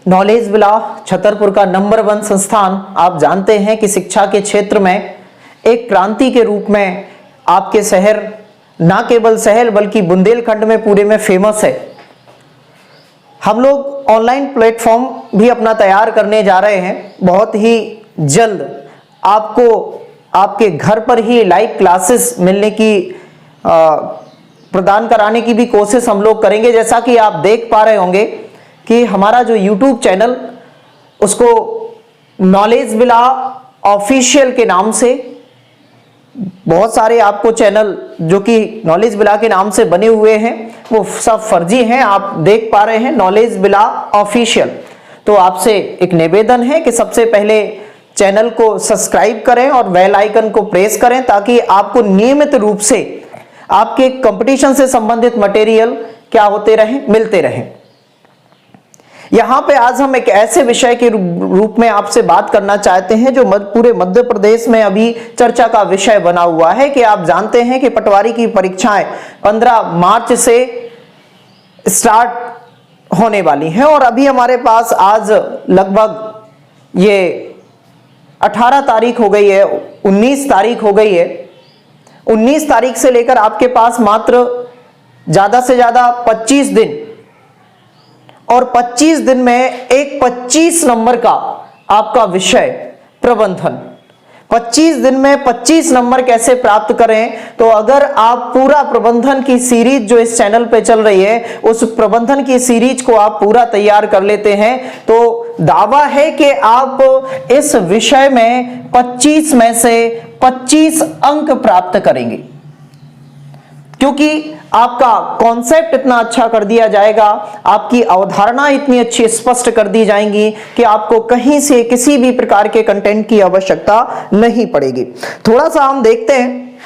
Knowledge villa Chhatarpur का number 1 संस्थान आप जानते हैं कि शिक्षा के क्षेत्र में एक क्रांति के रूप में आपके शहर, ना केवल शहर बल्कि बुंदेलखंड में पूरे में फेमस है। हम लोग ऑनलाइन प्लेटफॉर्म भी अपना तैयार करने जा रहे हैं। बहुत ही जल्द आपको आपके घर पर ही लाइव क्लासेस मिलने की प्रदान कराने की भी कोशिश हम लोग करेंगे। जैसा कि आप देख पा रहे होंगे कि हमारा जो YouTube चैनल, उसको नॉलेज विला ऑफिशियल के नाम से, बहुत सारे आपको चैनल जो कि नॉलेज विला के नाम से बने हुए हैं वो सब फर्जी हैं। आप देख पा रहे हैं नॉलेज विला ऑफिशियल। तो आपसे एक निवेदन है कि सबसे पहले चैनल को सब्सक्राइब करें और बेल आइकन को प्रेस करें ताकि आपको नियमित रूप से आपके कंपटीशन से संबंधित मटेरियल क्या होते रहे, मिलते रहे। यहां पे आज हम एक ऐसे विषय के रूप में आपसे बात करना चाहते हैं जो पूरे मध्य प्रदेश में अभी चर्चा का विषय बना हुआ है कि आप जानते हैं कि पटवारी की परीक्षाएं 15 मार्च से स्टार्ट होने वाली हैं और अभी हमारे पास आज लगभग ये 18 तारीख हो गई है, 19 तारीख हो गई है। 19 तारीख से लेकर आपके पास मात्र ज्यादा से ज्यादा 25 दिन, और 25 दिन में एक 25 नंबर का आपका विषय प्रबंधन। 25 दिन में 25 नंबर कैसे प्राप्त करें? तो अगर आप पूरा प्रबंधन की सीरीज जो इस चैनल पे चल रही है, उस प्रबंधन की सीरीज को आप पूरा तैयार कर लेते हैं तो दावा है कि आप इस विषय में 25 में से 25 अंक प्राप्त करेंगे, क्योंकि आपका कॉन्सेप्ट इतना अच्छा कर दिया जाएगा, आपकी अवधारणा इतनी अच्छी स्पष्ट कर दी जाएंगी कि आपको कहीं से किसी भी प्रकार के कंटेंट की आवश्यकता नहीं पड़ेगी। थोड़ा सा हम देखते हैं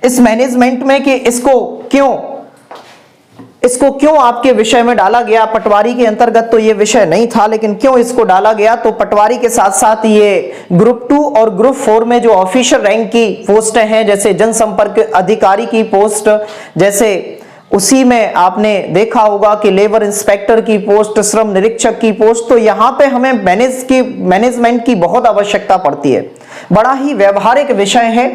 इस मैनेजमेंट में कि इसको क्यों आपके विषय में डाला गया। पटवारी के अंतर्गत तो ये विषय नहीं था, लेकिन क्यों इसको डाला गया? तो पटवारी के साथ साथ ये ग्रुप 2 और ग्रुप 4 में जो ऑफिशियल रैंक की पोस्टें हैं, जैसे जनसंपर्क अधिकारी की पोस्ट, जैसे उसी में आपने देखा होगा कि लेबर इंस्पेक्टर की पोस्ट, श्रम निरीक्षक की पोस्ट, तो यहां पे हमें मैनेजमेंट की बहुत आवश्यकता पड़ती है। बड़ा ही व्यवहारिक विषय है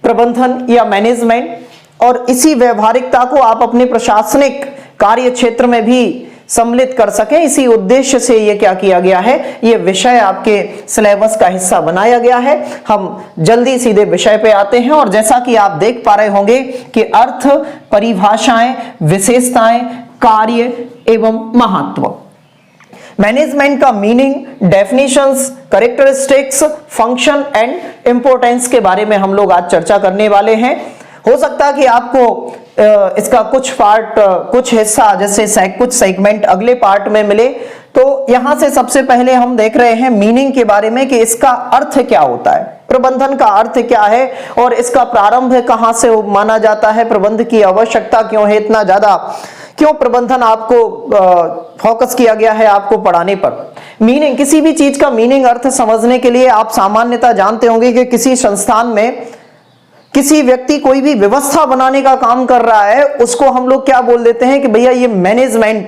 प्रबंधन या मैनेजमेंट, और इसी व्यवहारिकता को आप अपने प्रशासनिक कार्य क्षेत्र में भी सम्मिलित कर सकें, इसी उद्देश्य से ये क्या किया गया है, ये विषय आपके सिलेबस का हिस्सा बनाया गया है। हम जल्दी सीधे विषय पे आते हैं और जैसा कि आप देख पा रहे होंगे कि अर्थ, परिभाषाएं, विशेषताएं, कार्य एवं महत्व। मैनेजमेंट का meaning, definitions, characteristics, function and importance के बारे में हम लोग आज चर्चा करने वाले हैं। हो सकता है कि आपको इसका कुछ पार्ट, कुछ हिस्सा, जैसे कुछ सेगमेंट अगले पार्ट में मिले। तो यहां से सबसे पहले हम देख रहे हैं मीनिंग के बारे में कि इसका अर्थ क्या होता है, प्रबंधन का अर्थ क्या है और इसका प्रारंभ कहां से माना जाता है, प्रबंध की आवश्यकता क्यों है, इतना ज्यादा क्यों प्रबंधन आपको फोकस किया गया है आपको पढ़ाने पर। मीनिंग, किसी भी चीज का मीनिंग, अर्थ समझने के लिए आप सामान्यतः जानते होंगे कि किसी संस्थान में किसी व्यक्ति कोई भी व्यवस्था बनाने का काम कर रहा है, उसको हम लोग क्या बोल देते हैं कि भैया ये मैनेजमेंट।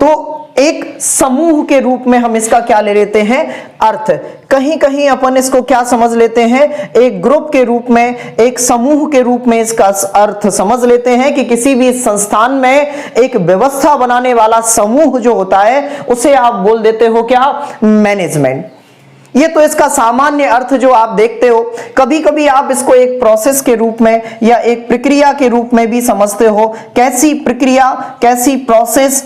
तो एक समूह के रूप में हम इसका क्या ले लेते हैं, अर्थ। कहीं कहीं अपन इसको क्या समझ लेते हैं, एक ग्रुप के रूप में, एक समूह के रूप में इसका अर्थ समझ लेते हैं कि किसी भी संस्थान में एक व्यवस्था बनाने वाला समूह जो होता है उसे आप बोल देते हो क्या, मैनेजमेंट। ये तो इसका सामान्य अर्थ जो आप देखते हो। कभी कभी आप इसको एक प्रोसेस के रूप में या एक प्रक्रिया के रूप में भी समझते हो। कैसी प्रक्रिया, कैसी प्रोसेस,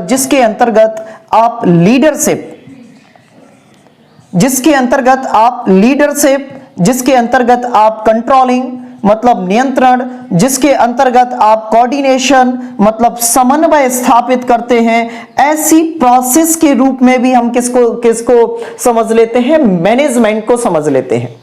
जिसके अंतर्गत आप लीडरशिप, जिसके अंतर्गत आप कंट्रोलिंग मतलब नियंत्रण, जिसके अंतर्गत आप कोऑर्डिनेशन मतलब समन्वय स्थापित करते हैं, ऐसी प्रोसेस के रूप में भी हम किसको समझ लेते हैं, मैनेजमेंट को समझ लेते हैं।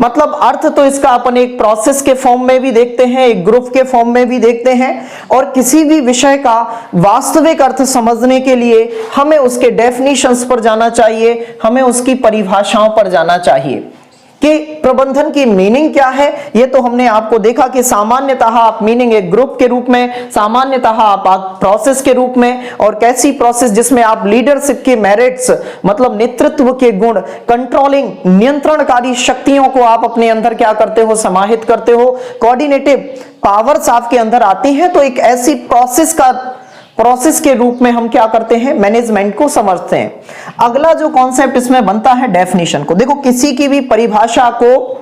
मतलब अर्थ तो इसका अपन एक प्रोसेस के फॉर्म में भी देखते हैं, एक ग्रुप के फॉर्म में भी देखते हैं, और किसी भी विषय का वास्तविक अर्थ समझने के लिए हमें उसके डेफिनेशंस पर जाना चाहिए, हमें उसकी परिभाषाओं पर जाना चाहिए। कि प्रबंधन की मीनिंग क्या है, ये तो हमने आपको देखा कि सामान्यतः आप मीनिंग एक ग्रुप के रूप में, सामान्यतः आप प्रोसेस के रूप में, और कैसी प्रोसेस जिसमें आप लीडरशिप के मेरिट्स मतलब नेतृत्व के गुण, कंट्रोलिंग नियंत्रणकारी शक्तियों को आप अपने अंदर क्या करते हो, समाहित करते हो, कोऑर्डिनेटिव पावर्स आपके अंदर आती हैं। तो एक ऐसी प्रोसेस के रूप में हम क्या करते हैं, मैनेजमेंट को समझते हैं। अगला जो कॉन्सेप्ट इसमें बनता है डेफिनेशन को। देखो किसी की भी परिभाषा को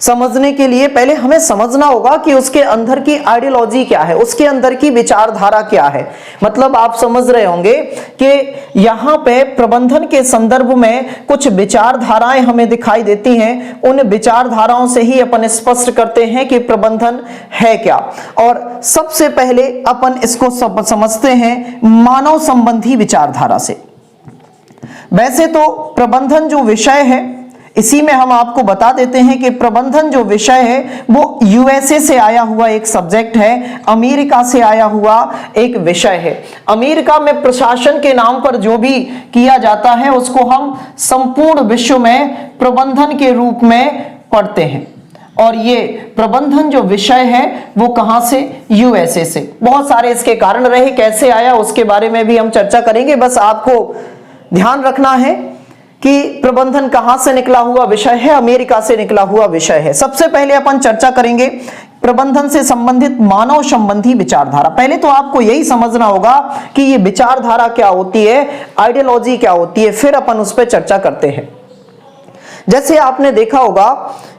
समझने के लिए पहले हमें समझना होगा कि उसके अंदर की आइडियोलॉजी क्या है, उसके अंदर की विचारधारा क्या है। मतलब आप समझ रहे होंगे कि यहां पे प्रबंधन के संदर्भ में कुछ विचारधाराएं हमें दिखाई देती हैं, उन विचारधाराओं से ही अपन स्पष्ट करते हैं कि प्रबंधन है क्या। और सबसे पहले अपन इसको समझते हैं मानव संबंधी विचारधारा से। वैसे तो प्रबंधन जो विषय है, इसी में हम आपको बता देते हैं कि प्रबंधन जो विषय है वो यूएसए से आया हुआ एक सब्जेक्ट है, अमेरिका से आया हुआ एक विषय है। अमेरिका में प्रशासन के नाम पर जो भी किया जाता है उसको हम संपूर्ण विश्व में प्रबंधन के रूप में पढ़ते हैं। और ये प्रबंधन जो विषय है वो कहां से, यूएसए से। बहुत सारे इसके कारण रहे, कैसे आया उसके बारे में भी हम चर्चा करेंगे। बस आपको ध्यान रखना है कि प्रबंधन कहां से निकला हुआ विषय है, अमेरिका से निकला हुआ विषय है। सबसे पहले अपन चर्चा करेंगे प्रबंधन से संबंधित मानव संबंधी विचारधारा। पहले तो आपको यही समझना होगा कि ये विचारधारा क्या होती है, आइडियोलॉजी क्या होती है, फिर अपन उस पर चर्चा करते हैं। जैसे आपने देखा होगा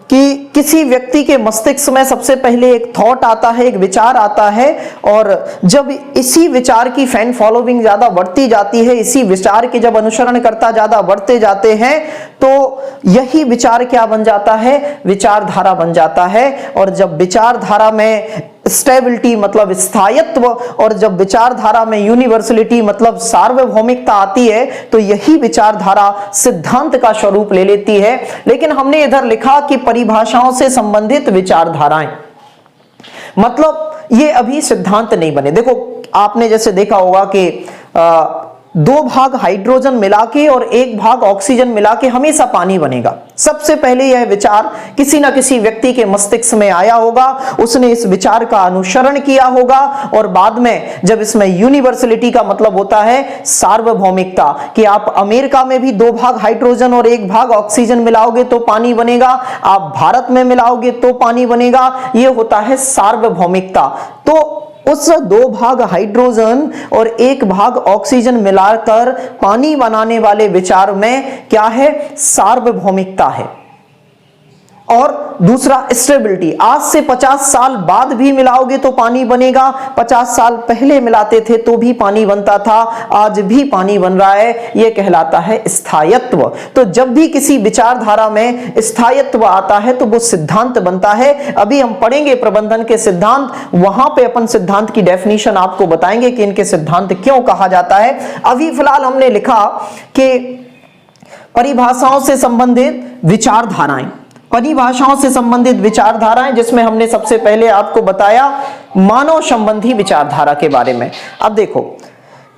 कि किसी व्यक्ति के मस्तिष्क में सबसे पहले एक थॉट आता है, एक विचार आता है, और जब इसी विचार की फैन फॉलोइंग ज्यादा बढ़ती जाती है, इसी विचार के जब अनुसरणकर्ता ज्यादा बढ़ते जाते हैं, तो यही विचार क्या बन जाता है, विचारधारा बन जाता है। और जब विचारधारा में स्टेबिलिटी मतलब स्थायित्व, और जब विचारधारा में यूनिवर्सलिटी मतलब सार्वभौमिकता आती है, तो यही विचारधारा सिद्धांत का स्वरूप ले लेती है। लेकिन हमने इधर लिखा कि परिभाषाओं से संबंधित विचारधाराएं, मतलब ये अभी सिद्धांत नहीं बने। देखो आपने जैसे देखा होगा कि 2 भाग हाइड्रोजन मिला के और 1 भाग ऑक्सीजन मिला के हमेशा पानी बनेगा। सबसे पहले यह विचार किसी ना किसी व्यक्ति के मस्तिष्क में आया होगा, उसने इस विचार का अनुसरण किया होगा, और बाद में जब इसमें यूनिवर्सलिटी का मतलब होता है सार्वभौमिकता, कि आप अमेरिका में भी 2 भाग हाइड्रोजन और 1 भाग ऑक्सीजन मिलाओगे तो पानी बनेगा, आप भारत में मिलाओगे तो पानी बनेगा, यह होता है सार्वभौमिकता। तो उस 2 भाग हाइड्रोजन और 1 भाग ऑक्सीजन मिलाकर पानी बनाने वाले विचार में क्या है, सार्वभौमिकता है। और दूसरा स्टेबिलिटी, आज से 50 साल बाद भी मिलाओगे तो पानी बनेगा, 50 साल पहले मिलाते थे तो भी पानी बनता था, आज भी पानी बन रहा है, यह कहलाता है स्थायित्व। तो जब भी किसी विचारधारा में स्थायित्व आता है तो वो सिद्धांत बनता है। अभी हम पढ़ेंगे प्रबंधन के सिद्धांत, वहां पे अपन सिद्धांत की डेफिनेशन आपको बताएंगे कि इनके सिद्धांत क्यों कहा जाता है। अभी फिलहाल हमने लिखा कि परिभाषाओं से संबंधित विचारधाराएं, परिभाषाओं से संबंधित विचारधाराएं, जिसमें हमने सबसे पहले आपको बताया मानव संबंधी विचारधारा के बारे में। अब देखो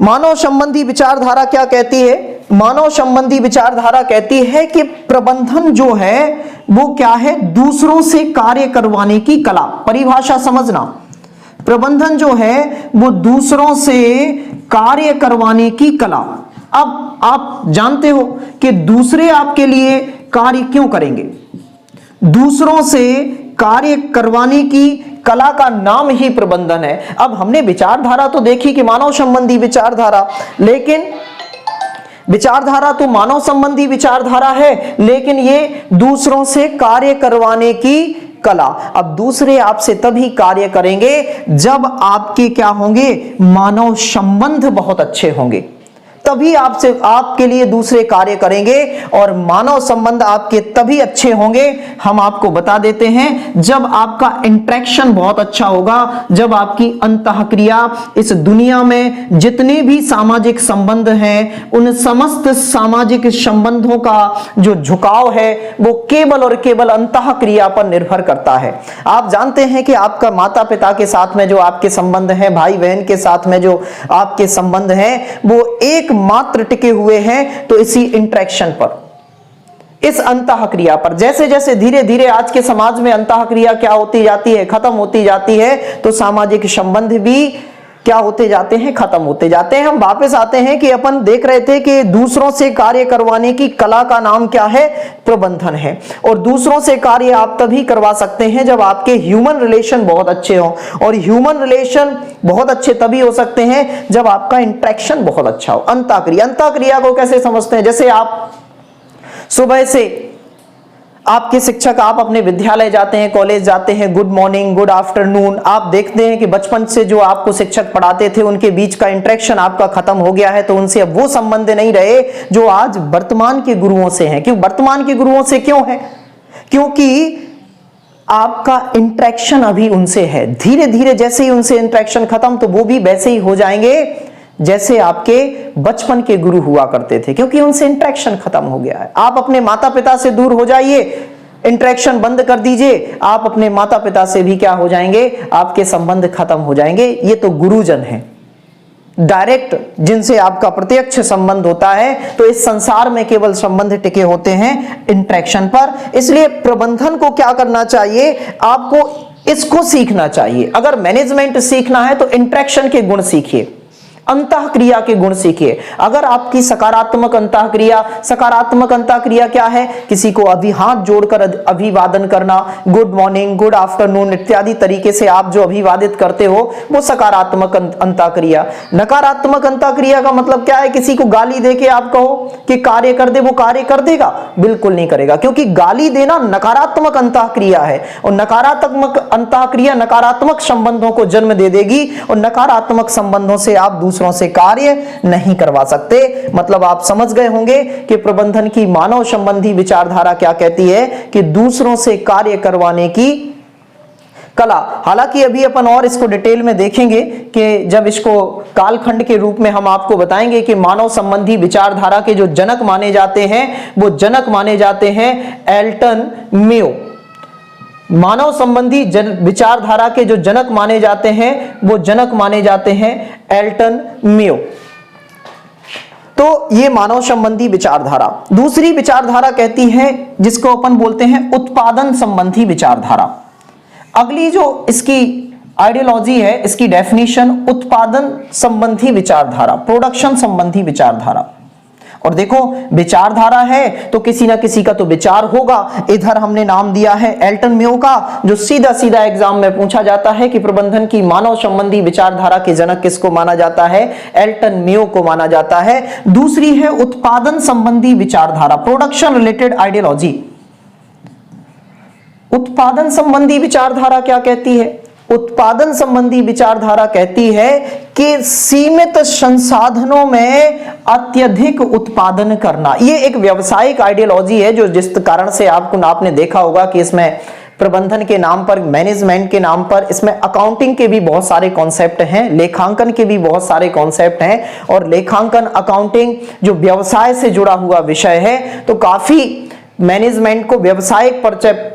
मानव संबंधी विचारधारा क्या कहती है, मानव संबंधी विचारधारा कहती है कि प्रबंधन जो है वो क्या है, दूसरों से कार्य करवाने की कला। परिभाषा समझना, प्रबंधन जो है वो दूसरों से कार्य करवाने की कला। अब आप जानते हो कि दूसरे आपके लिए कार्य क्यों करेंगे, दूसरों से कार्य करवाने की कला का नाम ही प्रबंधन है। अब हमने विचारधारा तो देखी कि मानव संबंधी विचारधारा, लेकिन विचारधारा तो मानव संबंधी विचारधारा है, लेकिन ये दूसरों से कार्य करवाने की कला। अब दूसरे आपसे तभी कार्य करेंगे जब आपके क्या होंगे, मानव संबंध बहुत अच्छे होंगे, तभी आपसे आपके लिए दूसरे कार्य करेंगे। और मानव संबंध आपके तभी अच्छे होंगे, हम आपको बता देते हैं, जब आपका इंटरेक्शन बहुत अच्छा होगा, जब आपकी अंतःक्रिया इस दुनिया में जितने भी सामाजिक संबंध हैं उन समस्त सामाजिक संबंधों का जो झुकाव है वो केवल और केवल अंतःक्रिया पर निर्भर करता है। आप जानते हैं कि आपका माता पिता के साथ में जो आपके संबंध हैं, भाई बहन के साथ में जो आपके संबंध हैं, वो एक मात्र टिके हुए हैं तो इसी इंटरेक्शन पर, इस अंतः क्रिया पर। जैसे जैसे धीरे धीरे आज के समाज में अंतः क्रिया क्या होती जाती है, खत्म होती जाती है, तो सामाजिक संबंध भी क्या होते जाते हैं, खत्म होते जाते हैं। हम वापस आते हैं कि अपन देख रहे थे कि दूसरों से कार्य करवाने की कला का नाम क्या है, प्रबंधन है। और दूसरों से कार्य आप तभी करवा सकते हैं जब आपके ह्यूमन रिलेशन बहुत अच्छे हो, और ह्यूमन रिलेशन बहुत अच्छे तभी हो सकते हैं जब आपका इंटरेक्शन बहुत अच्छा हो। अंतःक्रिया, अंतःक्रिया को कैसे समझते हैं, जैसे आप सुबह से आपके शिक्षक, आप अपने विद्यालय जाते हैं, कॉलेज जाते हैं, गुड मॉर्निंग, गुड आफ्टरनून, आप देखते हैं कि बचपन से जो आपको शिक्षक पढ़ाते थे उनके बीच का इंटरेक्शन आपका खत्म हो गया है, तो उनसे अब वो संबंध नहीं रहे जो आज वर्तमान के गुरुओं से हैं। क्यों वर्तमान के गुरुओं से क्यों है, क्योंकि आपका इंटरेक्शन अभी उनसे है। धीरे धीरे जैसे ही उनसे इंटरेक्शन खत्म, तो वो भी वैसे ही हो जाएंगे जैसे आपके बचपन के गुरु हुआ करते थे, क्योंकि उनसे इंटरेक्शन खत्म हो गया है। आप अपने माता पिता से दूर हो जाइए, इंटरेक्शन बंद कर दीजिए, आप अपने माता पिता से भी क्या हो जाएंगे, आपके संबंध खत्म हो जाएंगे। ये तो गुरुजन हैं, डायरेक्ट जिनसे आपका प्रत्यक्ष संबंध होता है। तो इस संसार में केवल संबंध टिके होते हैं इंटरेक्शन पर। इसलिए प्रबंधन को क्या करना चाहिए, आपको इसको सीखना चाहिए। अगर मैनेजमेंट सीखना है तो इंटरेक्शन के गुण सीखिए, अंतः क्रिया के गुण सीखिए। अगर आपकी सकारात्मक अंतः क्रिया, सकारात्मक अंतः क्रिया क्या है, किसी को अभी हाथ जोड़कर अभिवादन करना, गुड मॉर्निंग, गुड आफ्टरनून इत्यादि तरीके से आप जो अभिवादित करते हो, वो सकारात्मक अंतः क्रिया। नकारात्मक अंतः क्रिया का मतलब क्या है, किसी को गाली देके आप कहो कि कार्य कर दे, वो कार्य कर देगा? बिल्कुल नहीं करेगा, क्योंकि गाली देना नकारात्मक अंतः क्रिया है, और नकारात्मक अंतः क्रिया नकारात्मक संबंधों को जन्म दे देगी, और नकारात्मक संबंधों से आप दूसरों से कार्य नहीं करवा सकते। मतलब आप समझ गए होंगे कि प्रबंधन की मानव संबंधी विचारधारा क्या कहती है, कि दूसरों से कार्य करवाने की कला। हालांकि अभी अपन और इसको डिटेल में देखेंगे कि जब इसको कालखंड के रूप में हम आपको बताएंगे कि मानव संबंधी विचारधारा के जो जनक माने जाते हैं, वो जनक माने जाते हैं एल्टन मेयो। मानव संबंधी विचारधारा के जो जनक माने जाते हैं, वो जनक माने जाते हैं एल्टन मेयो। तो ये मानव संबंधी विचारधारा। दूसरी विचारधारा कहती है, जिसको अपन बोलते हैं उत्पादन संबंधी विचारधारा। अगली जो इसकी आइडियोलॉजी है, इसकी डेफिनेशन उत्पादन संबंधी विचारधारा, प्रोडक्शन संबंधी विचारधारा। और देखो, विचारधारा है तो किसी ना किसी का तो विचार होगा। इधर हमने नाम दिया है एल्टन मेयो का, जो सीधा सीधा एग्जाम में पूछा जाता है कि प्रबंधन की मानव संबंधी विचारधारा के जनक किसको माना जाता है, एल्टन मेयो को माना जाता है। दूसरी है उत्पादन संबंधी विचारधारा, प्रोडक्शन रिलेटेड आइडियोलॉजी। उत्पादन संबंधी विचारधारा क्या कहती है, उत्पादन संबंधी विचारधारा कहती है कि सीमित संसाधनों में अत्यधिक उत्पादन करना। ये एक व्यावसायिक आइडियोलॉजी है, जो जिस कारण से आपने देखा होगा कि इसमें प्रबंधन के नाम पर, मैनेजमेंट के नाम पर, इसमें अकाउंटिंग के भी बहुत सारे कॉन्सेप्ट हैं, लेखांकन के भी बहुत सारे कॉन्सेप्ट हैं। और लेखांकन, अकाउंटिंग जो व्यवसाय से जुड़ा हुआ विषय है, तो काफी मैनेजमेंट को व्यवसायिक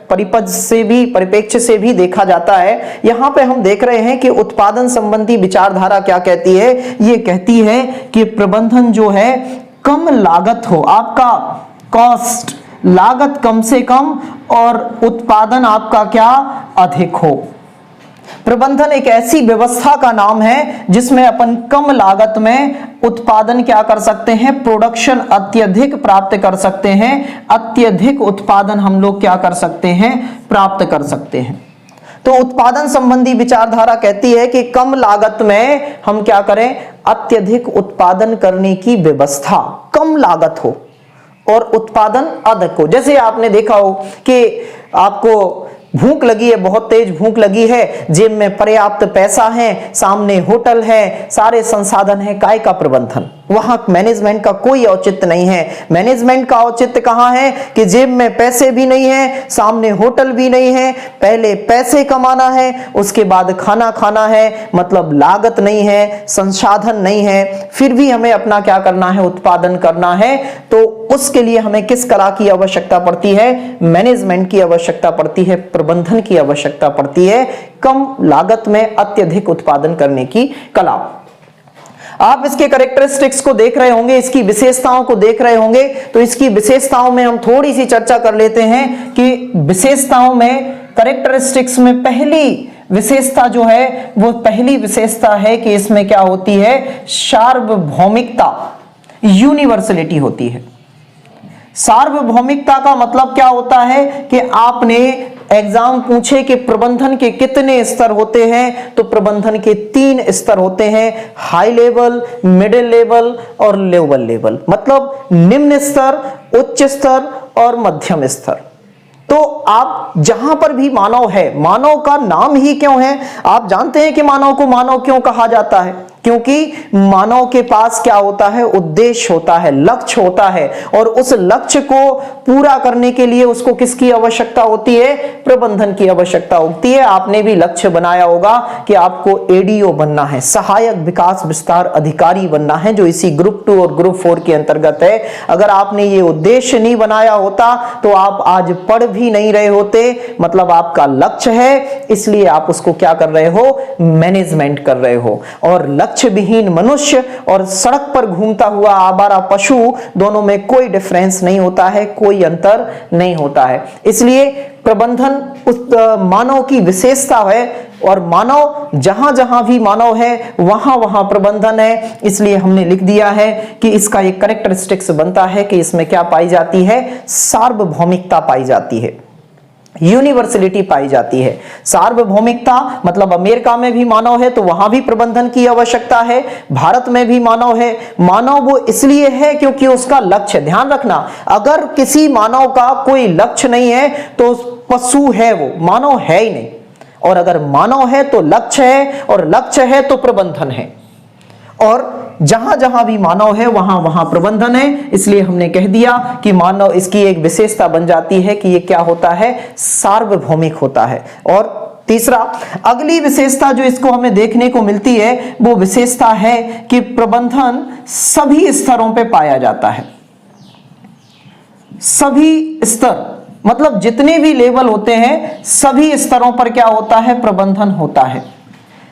परिप्रेक्ष्य से भी देखा जाता है। यहां पे हम देख रहे हैं कि उत्पादन संबंधी विचारधारा क्या कहती है, ये कहती है कि प्रबंधन जो है कम लागत हो, आपका कॉस्ट, लागत कम से कम, और उत्पादन आपका क्या, अधिक हो। प्रबंधन एक ऐसी व्यवस्था का नाम है जिसमें अपन कम लागत में उत्पादन क्या कर सकते हैं, प्रोडक्शन अत्यधिक प्राप्त कर सकते हैं, अत्यधिक उत्पादन हम लोग क्या कर सकते हैं, प्राप्त कर सकते हैं। तो उत्पादन संबंधी विचारधारा कहती है कि कम लागत में हम क्या करें, अत्यधिक उत्पादन करने की व्यवस्था, कम लागत हो और उत्पादन अधिक हो। जैसे आपने देखा हो कि आपको भूख लगी है, बहुत तेज भूख लगी है, जेब में पर्याप्त पैसा है, सामने होटल है, सारे संसाधन है, काय का प्रबंधन? वहां मैनेजमेंट का कोई औचित्य नहीं है। मैनेजमेंट का औचित्य कहां है कि जेब में पैसे भी नहीं है, सामने होटल भी नहीं है, पहले पैसे कमाना है, उसके बाद खाना खाना है, मतलब लागत नहीं है, संसाधन नहीं है, फिर भी हमें अपना क्या करना है, उत्पादन करना है। तो उसके लिए हमें किस कला की आवश्यकता पड़ती है, मैनेजमेंट की आवश्यकता पड़ती है, प्रबंधन की आवश्यकता पड़ती है, कम लागत में अत्यधिक उत्पादन करने की कला। आप इसके कैरेक्टरिस्टिक्स को देख रहे होंगे, इसकी विशेषताओं को देख रहे होंगे। तो इसकी विशेषताओं में हम थोड़ी सी चर्चा कर लेते हैं कि विशेषताओं में, कैरेक्टरिस्टिक्स में पहली विशेषता जो है वो पहली विशेषता है कि इसमें क्या होती है, सार्वभौमिकता, यूनिवर्सलिटी होती है। सार्वभौमिकता का मतलब क्या होता है कि आपने एग्जाम पूछे कि प्रबंधन के कितने स्तर होते हैं, तो प्रबंधन के 3 स्तर होते हैं, हाई लेवल, मिडिल लेवल और लोअर लेवल। मतलब निम्न स्तर, उच्च स्तर और मध्यम स्तर। तो आप जहां पर भी मानव है, मानव का नाम ही क्यों है, आप जानते हैं कि मानव को मानव क्यों कहा जाता है? क्योंकि मानव के पास क्या होता है, उद्देश्य होता है, लक्ष्य होता है, और उस लक्ष्य को पूरा करने के लिए उसको किसकी आवश्यकता होती है, प्रबंधन की आवश्यकता होती है। आपने भी लक्ष्य बनाया होगा कि आपको एडीओ बनना है, सहायक विकास विस्तार अधिकारी बनना है, जो इसी ग्रुप 2 और ग्रुप 4 के अंतर्गत है। अगर आपने ये उद्देश्य नहीं बनाया होता तो आप आज पढ़ भी नहीं रहे होते। मतलब आपका लक्ष्य है, इसलिए आप उसको क्या कर रहे हो, मैनेजमेंट कर रहे हो। और लक्ष्य विहीन मनुष्य और सड़क पर घूमता हुआ आवारा पशु, दोनों में कोई डिफरेंस नहीं होता है, कोई अंतर नहीं होता है। इसलिए प्रबंधन उस मानव की विशेषता है, और मानव जहां जहां भी मानव है वहां वहां प्रबंधन है। इसलिए हमने लिख दिया है कि इसका एक कैरेक्टरिस्टिक्स बनता है कि इसमें क्या पाई जाती है, सार्वभौमिकता पाई जाती है, यूनिवर्सलिटी पाई जाती है। सार्वभौमिकता मतलब अमेरिका में भी मानव है तो वहां भी प्रबंधन की आवश्यकता है, भारत में भी मानव है। मानव वो इसलिए है क्योंकि उसका लक्ष्य, ध्यान रखना, अगर किसी मानव का कोई लक्ष्य नहीं है तो पशु है, वो मानव है ही नहीं। और अगर मानव है तो लक्ष्य है, और लक्ष्य है तो प्रबंधन है, और जहां जहां भी मानव है वहां वहां प्रबंधन है। इसलिए हमने कह दिया कि मानव, इसकी एक विशेषता बन जाती है कि ये क्या होता है, सार्वभौमिक होता है। और तीसरा, अगली विशेषता जो इसको हमें देखने को मिलती है वो विशेषता है कि प्रबंधन सभी स्तरों पे पाया जाता है। सभी स्तर मतलब जितने भी लेवल होते हैं, सभी स्तरों पर क्या होता है, प्रबंधन होता है,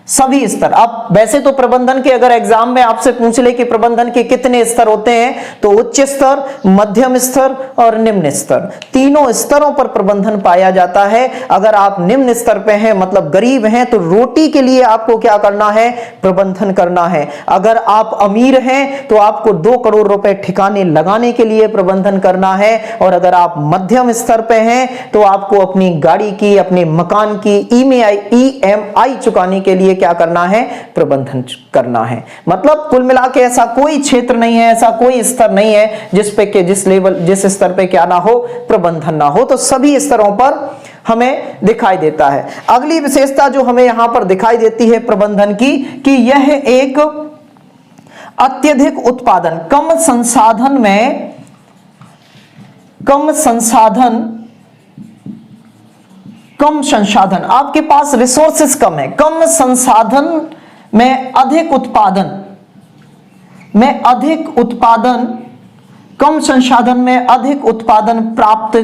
सभी स्तर। अब वैसे तो प्रबंधन के अगर एग्जाम में आपसे पूछ ले कि प्रबंधन के कितने स्तर होते हैं, तो उच्च स्तर, मध्यम स्तर और निम्न स्तर, तीनों स्तरों पर प्रबंधन पाया जाता है। अगर आप निम्न स्तर पे हैं मतलब गरीब हैं, तो रोटी के लिए आपको क्या करना है, प्रबंधन करना है। अगर आप अमीर हैं तो आपको 2 करोड़ रुपए ठिकाने लगाने के लिए प्रबंधन करना है। और अगर आप मध्यम स्तर पे हैं तो आपको अपनी गाड़ी की, अपने मकान की EMI चुकाने के लिए क्या करना है, प्रबंधन करना है। मतलब कुल मिला के ऐसा कोई क्षेत्र नहीं है, ऐसा कोई स्तर नहीं है जिस पे के जिस लेवल, जिस स्तर पे क्या ना हो, प्रबंधन ना हो। तो सभी स्तरों पर हमें दिखाई देता है। अगली विशेषता जो हमें यहां पर दिखाई देती है प्रबंधन की, कि यह एक अत्यधिक उत्पादन, कम संसाधन में, कम संसाधन, आपके पास रिसोर्सेस कम है, कम संसाधन में अधिक उत्पादन, कम संसाधन में अधिक उत्पादन प्राप्त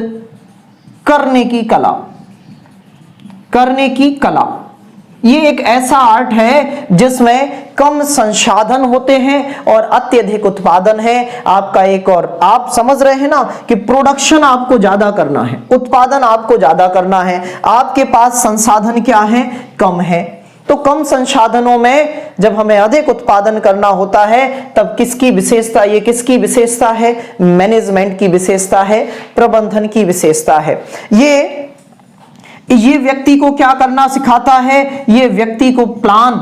करने की कला। ये एक ऐसा आर्ट है जिसमें कम संसाधन होते हैं और अत्यधिक उत्पादन है। आपका एक, और आप समझ रहे हैं ना कि प्रोडक्शन आपको ज्यादा करना है, उत्पादन आपको ज्यादा करना है, आपके पास संसाधन क्या है, कम है। तो कम संसाधनों में जब हमें अधिक उत्पादन करना होता है तब किसकी विशेषता, ये किसकी विशेषता है, मैनेजमेंट की विशेषता है, प्रबंधन की विशेषता है। ये व्यक्ति को क्या करना सिखाता है, ये व्यक्ति को प्लान,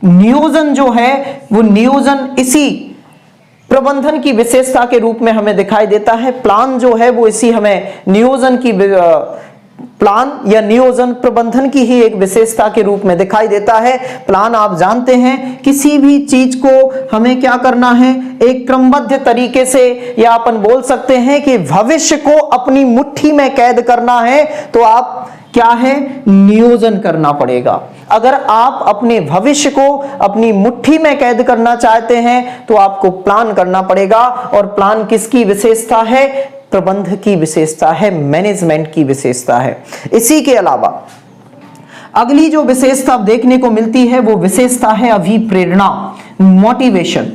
नियोजन जो है वो नियोजन इसी प्रबंधन की विशेषता के रूप में हमें दिखाई देता है। प्लान जो है वो इसी हमें नियोजन की, प्लान या नियोजन प्रबंधन की ही एक विशेषता के रूप में दिखाई देता है। प्लान आप जानते हैं, किसी भी चीज को हमें क्या करना है, एक क्रमबद्ध तरीके से, या अपन बोल सकते हैं कि भविष्य को अपनी मुट्ठी में कैद करना है तो आप क्या है, नियोजन करना पड़ेगा। अगर आप अपने भविष्य को अपनी मुट्ठी में कैद करना चाहते हैं तो आपको प्लान करना पड़ेगा। और प्लान किसकी विशेषता है, प्रबंधन की विशेषता है, मैनेजमेंट की विशेषता है। इसी के अलावा अगली जो विशेषता देखने को मिलती है वो विशेषता है अभिप्रेरणा, मोटिवेशन।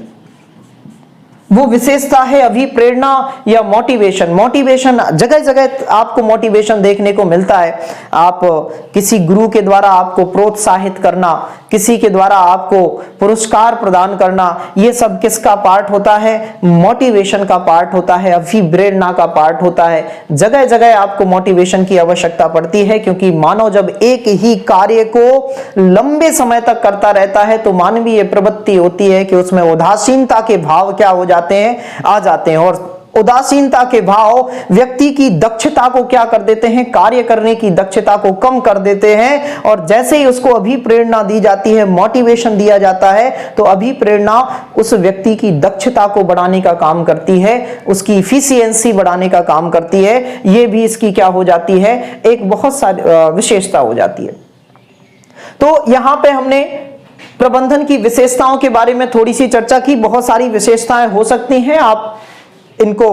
वो विशेषता है अभिप्रेरणा या मोटिवेशन। मोटिवेशन जगह जगह आपको मोटिवेशन देखने को मिलता है। आप किसी गुरु के द्वारा आपको प्रोत्साहित करना, किसी के द्वारा आपको पुरस्कार प्रदान करना, ये सब किसका पार्ट होता है? मोटिवेशन का पार्ट होता है, अभिप्रेरणा का पार्ट होता है। जगह जगह आपको मोटिवेशन की आवश्यकता पड़ती है, क्योंकि मानव जब एक ही कार्य को लंबे समय तक करता रहता है तो मानवीय प्रवृत्ति होती है कि उसमें उदासीनता के भाव क्या हो आ जाते हैं। और उदासीनता के भाव व्यक्ति की दक्षता को क्या कर देते हैं? कार्य करने की दक्षता को कम कर देते हैं। और जैसे ही उसको अभिप्रेरणा दी जाती है, मोटिवेशन दिया जाता है, तो अभिप्रेरणा उस व्यक्ति की दक्षता को बढ़ाने का काम करती है, उसकी इफिशियंसी बढ़ाने का काम करती है। ये भी इसकी क्या हो जाती है? एक बहुत सारी विशेषता हो जाती है। तो यहां पे हमने प्रबंधन की विशेषताओं के बारे में थोड़ी सी चर्चा की। बहुत सारी विशेषताएं हो सकती हैं, आप इनको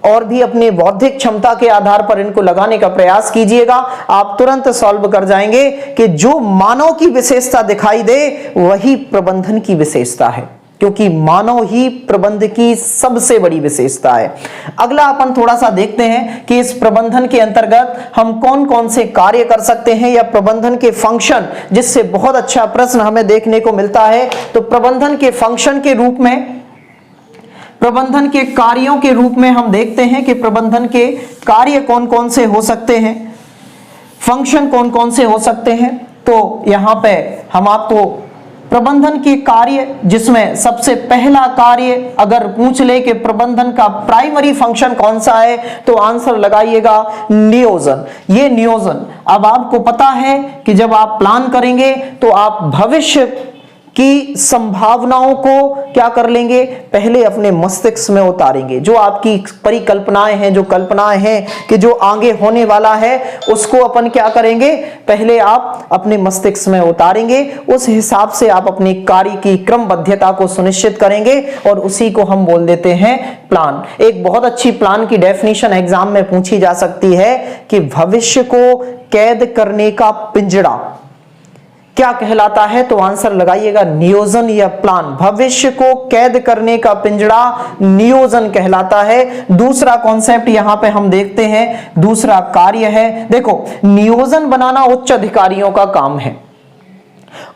और भी अपने बौद्धिक क्षमता के आधार पर इनको लगाने का प्रयास कीजिएगा। आप तुरंत सॉल्व कर जाएंगे कि जो मानव की विशेषता दिखाई दे वही प्रबंधन की विशेषता है, क्योंकि मानव ही प्रबंध की सबसे बड़ी विशेषता है। अगला अपन थोड़ा सा देखते हैं कि इस प्रबंधन के अंतर्गत हम कौन कौन से कार्य कर सकते हैं, या प्रबंधन के फंक्शन, जिससे बहुत अच्छा प्रश्न हमें देखने को मिलता है। तो प्रबंधन के फंक्शन के रूप में, प्रबंधन के कार्यों के रूप में हम देखते हैं कि प्रबंधन के कार्य कौन कौन से हो सकते हैं, फंक्शन कौन कौन से हो सकते हैं। तो यहां पे हम आपको प्रबंधन के कार्य, जिसमें सबसे पहला कार्य अगर पूछ ले कि प्रबंधन का प्राइमरी फंक्शन कौन सा है, तो आंसर लगाइएगा नियोजन। ये नियोजन, अब आपको पता है कि जब आप प्लान करेंगे तो आप भविष्य की संभावनाओं को क्या कर लेंगे? पहले अपने मस्तिष्क में उतारेंगे। जो आपकी परिकल्पनाएं हैं, जो कल्पनाएं हैं कि जो आगे होने वाला है, उसको अपन क्या करेंगे? पहले आप अपने मस्तिष्क में उतारेंगे। उस हिसाब से आप अपने कार्य की क्रमबद्धता को सुनिश्चित करेंगे, और उसी को हम बोल देते हैं प्लान। एक बहुत अच्छी प्लान की डेफिनेशन एग्जाम में पूछी जा सकती है कि भविष्य को कैद करने का पिंजड़ा क्या कहलाता है? तो आंसर लगाइएगा नियोजन या प्लान। भविष्य को कैद करने का पिंजड़ा नियोजन कहलाता है। दूसरा कॉन्सेप्ट यहां पे हम देखते हैं, दूसरा कार्य है। देखो, नियोजन बनाना उच्च अधिकारियों का काम है,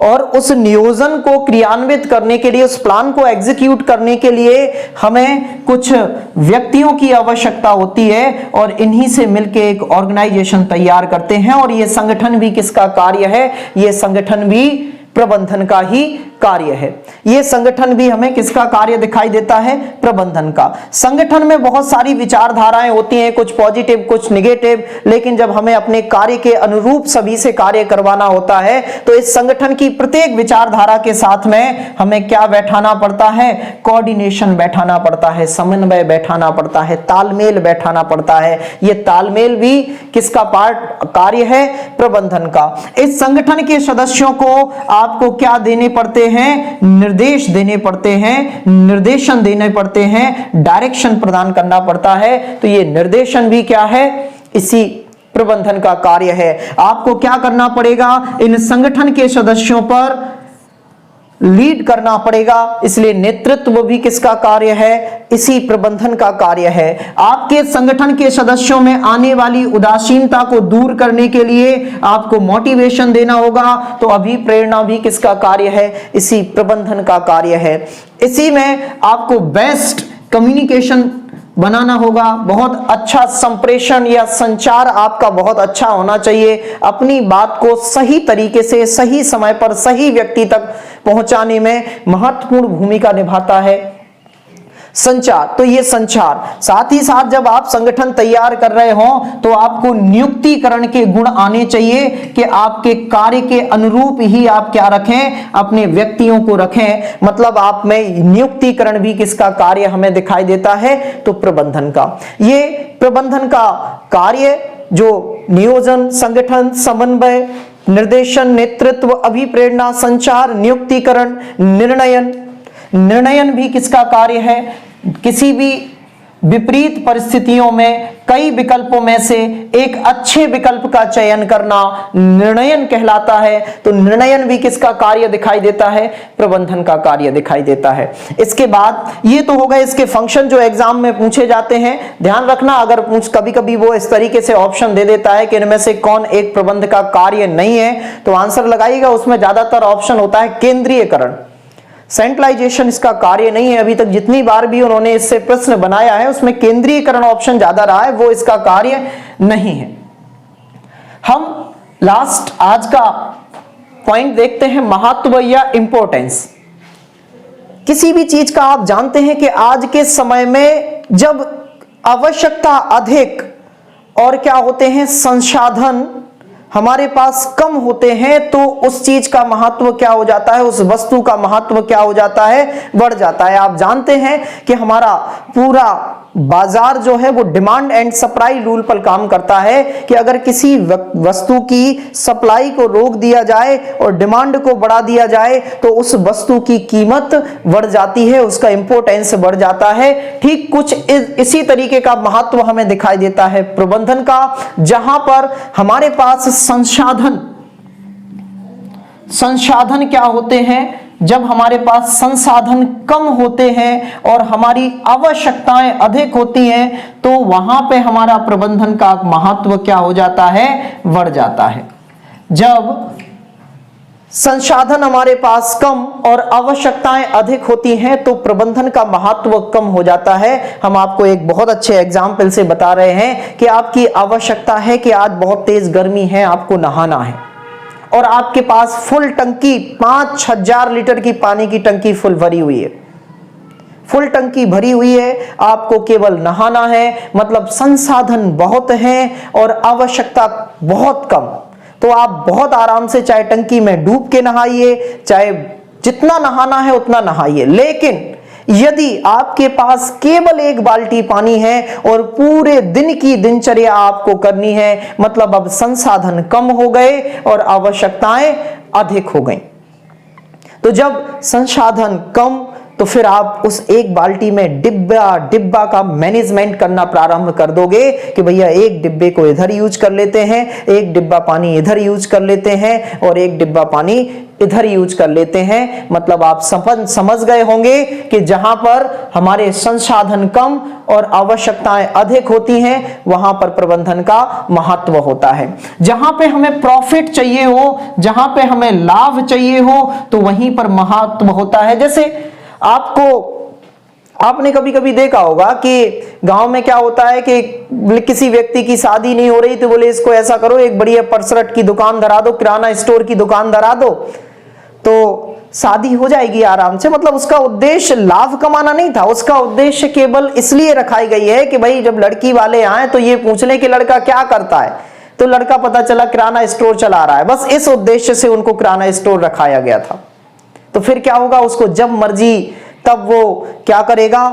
और उस नियोजन को क्रियान्वित करने के लिए, उस प्लान को एग्जीक्यूट करने के लिए हमें कुछ व्यक्तियों की आवश्यकता होती है, और इन्हीं से मिलकर एक ऑर्गेनाइजेशन तैयार करते हैं। और यह संगठन भी किसका कार्य है? यह संगठन भी प्रबंधन का ही कार्य है। यह संगठन भी हमें किसका कार्य दिखाई देता है? प्रबंधन का। संगठन में बहुत सारी विचारधाराएं होती हैं, कुछ पॉजिटिव कुछ निगेटिव, लेकिन जब हमें अपने कार्य के अनुरूप सभी से कार्य करवाना होता है, तो इस संगठन की प्रत्येक विचारधारा के साथ में हमें क्या बैठाना पड़ता है? कोऑर्डिनेशन बैठाना पड़ता है, समन्वय बैठाना पड़ता है, तालमेल बैठाना पड़ता है। यह तालमेल भी किसका कार्य है? प्रबंधन का। इस संगठन के सदस्यों को आपको क्या देने पड़ते हैं? निर्देश देने पड़ते हैं, निर्देशन देने पड़ते हैं, डायरेक्शन प्रदान करना पड़ता है। तो ये निर्देशन भी क्या है? इसी प्रबंधन का कार्य है। आपको क्या करना पड़ेगा? इन संगठन के सदस्यों पर लीड करना पड़ेगा, इसलिए नेतृत्व भी किसका कार्य है? इसी प्रबंधन का कार्य है। आपके संगठन के सदस्यों में आने वाली उदासीनता को दूर करने के लिए आपको मोटिवेशन देना होगा, तो अभिप्रेरणा भी किसका कार्य है? इसी प्रबंधन का कार्य है। इसी में आपको बेस्ट कम्युनिकेशन बनाना होगा, बहुत अच्छा संप्रेषण या संचार आपका बहुत अच्छा होना चाहिए। अपनी बात को सही तरीके से, सही समय पर, सही व्यक्ति तक पहुंचाने में महत्वपूर्ण भूमिका निभाता है संचार। तो ये संचार, साथ ही साथ जब आप संगठन तैयार कर रहे हो तो आपको नियुक्तिकरण के गुण आने चाहिए कि आपके कार्य के अनुरूप ही आप क्या रखें? अपने व्यक्तियों को रखें। मतलब आप में नियुक्तिकरण भी किसका कार्य हमें दिखाई देता है? तो प्रबंधन का। ये प्रबंधन का कार्य जो नियोजन, संगठन, समन्वय, निर्देशन, नेतृत्व, अभिप्रेरणा, संचार, नियुक्तिकरण, निर्णयन भी किसका कार्य है? किसी भी विपरीत परिस्थितियों में कई विकल्पों में से एक अच्छे विकल्प का चयन करना निर्णयन कहलाता है। तो निर्णयन भी किसका कार्य दिखाई देता है? प्रबंधन का कार्य दिखाई देता है। इसके बाद ये तो हो गए इसके फंक्शन जो एग्जाम में पूछे जाते हैं। ध्यान रखना, अगर कभी कभी वो इस तरीके से ऑप्शन दे देता है कि इनमें से कौन एक प्रबंध का कार्य नहीं है, तो आंसर लगाइएगा। उसमें ज्यादातर ऑप्शन होता है केंद्रीयकरण, सेंट्रलाइजेशन इसका कार्य नहीं है। अभी तक जितनी बार भी उन्होंने इससे प्रश्न बनाया है उसमें केंद्रीयकरण ऑप्शन ज्यादा रहा है, वो इसका कार्य नहीं है। हम लास्ट आज का पॉइंट देखते हैं, महत्व या इंपॉर्टेंस। किसी भी चीज का आप जानते हैं कि आज के समय में जब आवश्यकता अधिक और क्या होते हैं, संसाधन हमारे पास कम होते हैं, तो उस चीज का महत्व क्या हो जाता है, उस वस्तु का महत्व क्या हो जाता है, बढ़ जाता है। आप जानते हैं कि हमारा पूरा बाजार जो है वो डिमांड एंड सप्लाई रूल पर काम करता है कि अगर किसी वस्तु की सप्लाई को रोक दिया जाए और डिमांड को बढ़ा दिया जाए तो उस वस्तु की कीमत बढ़ जाती है, उसका इंपोर्टेंस बढ़ जाता है। ठीक कुछ इसी तरीके का महत्व हमें दिखाई देता है प्रबंधन का, जहां पर हमारे पास संसाधन क्या होते हैं, जब हमारे पास संसाधन कम होते हैं और हमारी आवश्यकताएं अधिक होती हैं, तो वहां पे हमारा प्रबंधन का महत्व क्या हो जाता है, बढ़ जाता है। जब संसाधन हमारे पास कम और आवश्यकताएं अधिक होती हैं तो प्रबंधन का महत्व कम हो जाता है। हम आपको एक बहुत अच्छे एग्जाम्पल से बता रहे हैं कि आपकी आवश्यकता है कि आज बहुत तेज गर्मी है, आपको नहाना है और आपके पास फुल टंकी 5000 लीटर की पानी की टंकी फुल भरी हुई है, फुल टंकी भरी हुई है, आपको केवल नहाना है, मतलब संसाधन बहुत हैं और आवश्यकता बहुत कम। तो आप बहुत आराम से चाहे टंकी में डूब के नहाइए, चाहे जितना नहाना है उतना नहाइए। लेकिन यदि आपके पास केवल एक बाल्टी पानी है और पूरे दिन की दिनचर्या आपको करनी है, मतलब अब संसाधन कम हो गए और आवश्यकताएं अधिक हो गई। तो जब संसाधन कम, तो फिर आप उस एक बाल्टी में डिब्बा का मैनेजमेंट करना प्रारंभ कर दोगे कि भैया एक डिब्बे को इधर यूज कर लेते हैं, एक डिब्बा पानी इधर यूज कर लेते हैं और एक डिब्बा पानी इधर यूज कर लेते हैं। मतलब आप समझ गए होंगे कि जहां पर हमारे संसाधन कम और आवश्यकताएं अधिक होती हैं वहां पर प्रबंधन का महत्व होता है। जहां पे हमें प्रॉफिट चाहिए हो, जहां पे हमें लाभ चाहिए हो, तो वहीं पर महत्व होता है। जैसे आपने कभी कभी देखा होगा कि गांव में क्या होता है कि किसी व्यक्ति की शादी नहीं हो रही तो बोले इसको ऐसा करो, एक बढ़िया परसरट की दुकान धरा दो, किराना स्टोर की दुकान धरा दो, तो शादी हो जाएगी आराम से। मतलब उसका उद्देश्य लाभ कमाना नहीं था, उसका उद्देश्य केवल इसलिए रखाई गई है कि भाई जब लड़की वाले आए तो ये पूछ ले कि लड़का क्या करता है, तो लड़का पता चला किराना स्टोर चला रहा है। बस इस उद्देश्य से उनको किराना स्टोर रखाया गया था। तो फिर क्या होगा, उसको जब मर्जी तब वो क्या करेगा,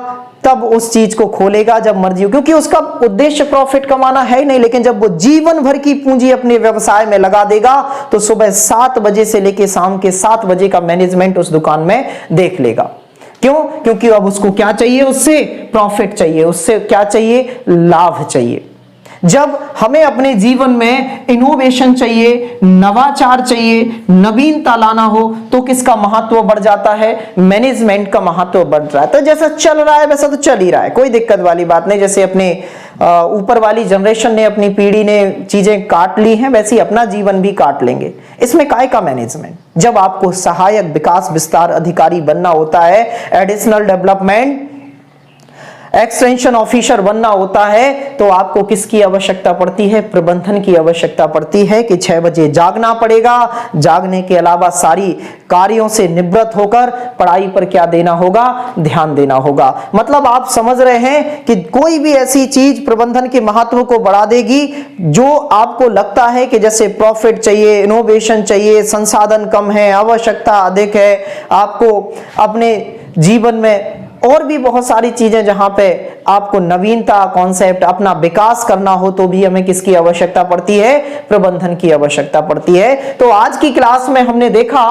तब उस चीज को खोलेगा जब मर्जी हो, क्योंकि उसका उद्देश्य प्रॉफिट कमाना है ही नहीं। लेकिन जब वो जीवन भर की पूंजी अपने व्यवसाय में लगा देगा तो सुबह 7 बजे से लेकर शाम के 7 बजे का मैनेजमेंट उस दुकान में देख लेगा। क्यों? क्योंकि अब उसको क्या चाहिए, उससे प्रॉफिट चाहिए, उससे क्या चाहिए, लाभ चाहिए। जब हमें अपने जीवन में इनोवेशन चाहिए, नवाचार चाहिए, नवीनता लाना हो, तो किसका महत्व बढ़ जाता है, मैनेजमेंट का महत्व बढ़ जाता है। जैसा चल रहा है वैसा तो चल ही रहा है, कोई दिक्कत वाली बात नहीं। जैसे अपने ऊपर वाली जनरेशन ने, अपनी पीढ़ी ने चीजें काट ली हैं, वैसे ही अपना जीवन भी काट लेंगे। इसमें काय का मैनेजमेंट? जब आपको सहायक विकास विस्तार अधिकारी बनना होता है, एडिशनल डेवलपमेंट एक्सटेंशन ऑफिसर बनना होता है, तो आपको किसकी आवश्यकता पड़ती है, प्रबंधन की आवश्यकता पड़ती है कि 6 बजे जागना पड़ेगा। जागने के अलावा सारी कार्यों से निवृत्त होकर पढ़ाई पर क्या देना होगा, ध्यान देना होगा। मतलब आप समझ रहे हैं कि कोई भी ऐसी चीज प्रबंधन के महत्व को बढ़ा देगी जो आपको लगता है कि जैसे प्रॉफिट चाहिए, इनोवेशन चाहिए, संसाधन कम है, आवश्यकता अधिक है, आपको अपने जीवन में और भी बहुत सारी चीजें जहां पे आपको नवीनता, कॉन्सेप्ट, अपना विकास करना हो, तो भी हमें किसकी आवश्यकता पड़ती है, प्रबंधन की आवश्यकता पड़ती है। तो आज की क्लास में हमने देखा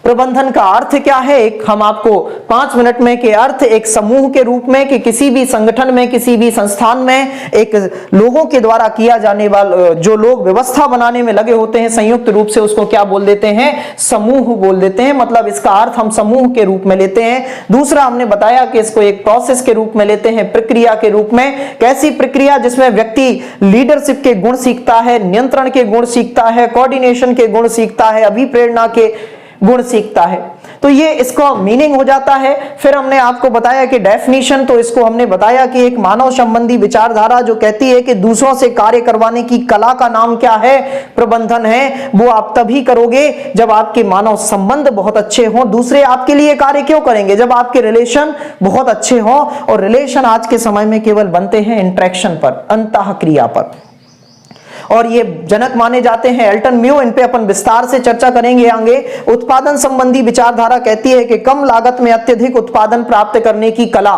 प्रबंधन का अर्थ क्या है, एक हम आपको 5 मिनट में के अर्थ एक समूह के रूप में कि किसी भी संगठन में, किसी भी संस्थान में एक लोगों के द्वारा किया जाने वाला, जो लोग व्यवस्था बनाने में लगे होते हैं संयुक्त रूप से, उसको क्या बोल देते हैं, समूह बोल देते हैं। मतलब इसका अर्थ हम समूह के रूप में लेते हैं। दूसरा हमने बताया कि इसको एक प्रोसेस के रूप में लेते हैं, प्रक्रिया के रूप में। कैसी प्रक्रिया, जिसमें व्यक्ति लीडरशिप के गुण सीखता है, नियंत्रण के गुण सीखता है, कोऑर्डिनेशन के गुण सीखता है, अभिप्रेरणा के गुण सीखता है। तो ये इसका मीनिंग हो जाता है। फिर हमने आपको बताया कि डेफिनेशन, तो इसको हमने बताया कि एक मानव संबंधी विचारधारा जो कहती है कि दूसरों से कार्य करवाने की कला का नाम क्या है, प्रबंधन है। वो आप तभी करोगे जब आपके मानव संबंध बहुत अच्छे हों। दूसरे आपके लिए कार्य क्यों करेंगे, जब आपके रिलेशन बहुत अच्छे हों। और रिलेशन आज के समय में केवल बनते हैं इंटरेक्शन पर, अंतःक्रिया पर, और ये जनक माने जाते हैं एल्टन म्यू। इन पे अपन विस्तार से चर्चा करेंगे आगे। उत्पादन संबंधी विचारधारा कहती है कि कम लागत में अत्यधिक उत्पादन प्राप्त करने की कला,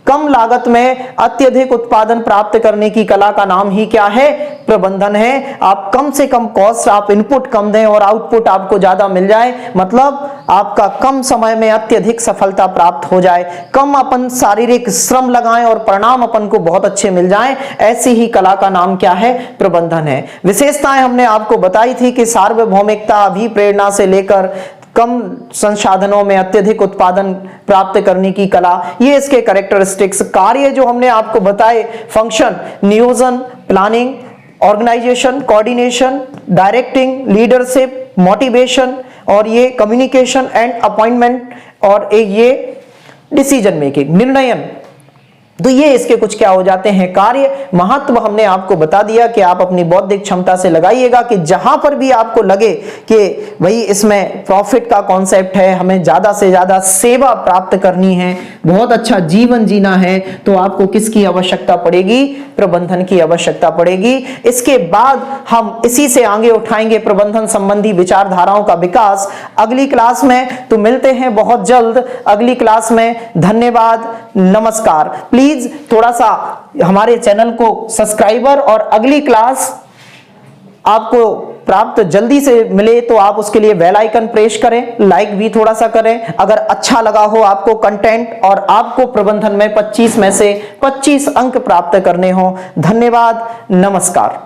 कम लागत में अत्यधिक उत्पादन प्राप्त करने की कला का नाम ही क्या है, प्रबंधन है। आप कम से कम कॉस्ट, आप इनपुट कम दें और आउटपुट आपको ज्यादा मिल जाए, मतलब आपका कम समय में अत्यधिक सफलता प्राप्त हो जाए। कम अपन शारीरिक श्रम लगाएं और परिणाम अपन को बहुत अच्छे मिल जाएं, ऐसी ही कला का नाम क्या है, प्रबंधन है। विशेषताएं हमने आपको बताई थी कि सार्वभौमिकता, अभिप्रेरणा से लेकर कम संसाधनों में अत्यधिक उत्पादन प्राप्त करने की कला, ये इसके कैरेक्टरिस्टिक्स। कार्य जो हमने आपको बताए, फंक्शन, नियोजन, planning, organization, coordination, directing, leadership, motivation, और ये कम्युनिकेशन एंड अपॉइंटमेंट, और ये डिसीजन मेकिंग, निर्णयन। तो ये इसके कुछ क्या हो जाते हैं, कार्य। महत्व हमने आपको बता दिया कि आप अपनी बौद्धिक क्षमता से लगाइएगा कि जहां पर भी आपको लगे कि भाई इसमें प्रॉफिट का कॉन्सेप्ट है, हमें ज्यादा से ज्यादा सेवा प्राप्त करनी है, बहुत अच्छा जीवन जीना है, तो आपको किसकी आवश्यकता पड़ेगी, प्रबंधन की आवश्यकता पड़ेगी। इसके बाद हम इसी से आगे उठाएंगे प्रबंधन संबंधी विचारधाराओं का विकास अगली क्लास में। तो मिलते हैं बहुत जल्द अगली क्लास में। धन्यवाद, नमस्कार। प्लीज थोड़ा सा हमारे चैनल को सब्सक्राइबर, और अगली क्लास आपको प्राप्त जल्दी से मिले तो आप उसके लिए बेल आइकन प्रेस करें, लाइक भी थोड़ा सा करें अगर अच्छा लगा हो आपको कंटेंट, और आपको प्रबंधन में 25 में से 25 अंक प्राप्त करने हो। धन्यवाद, नमस्कार।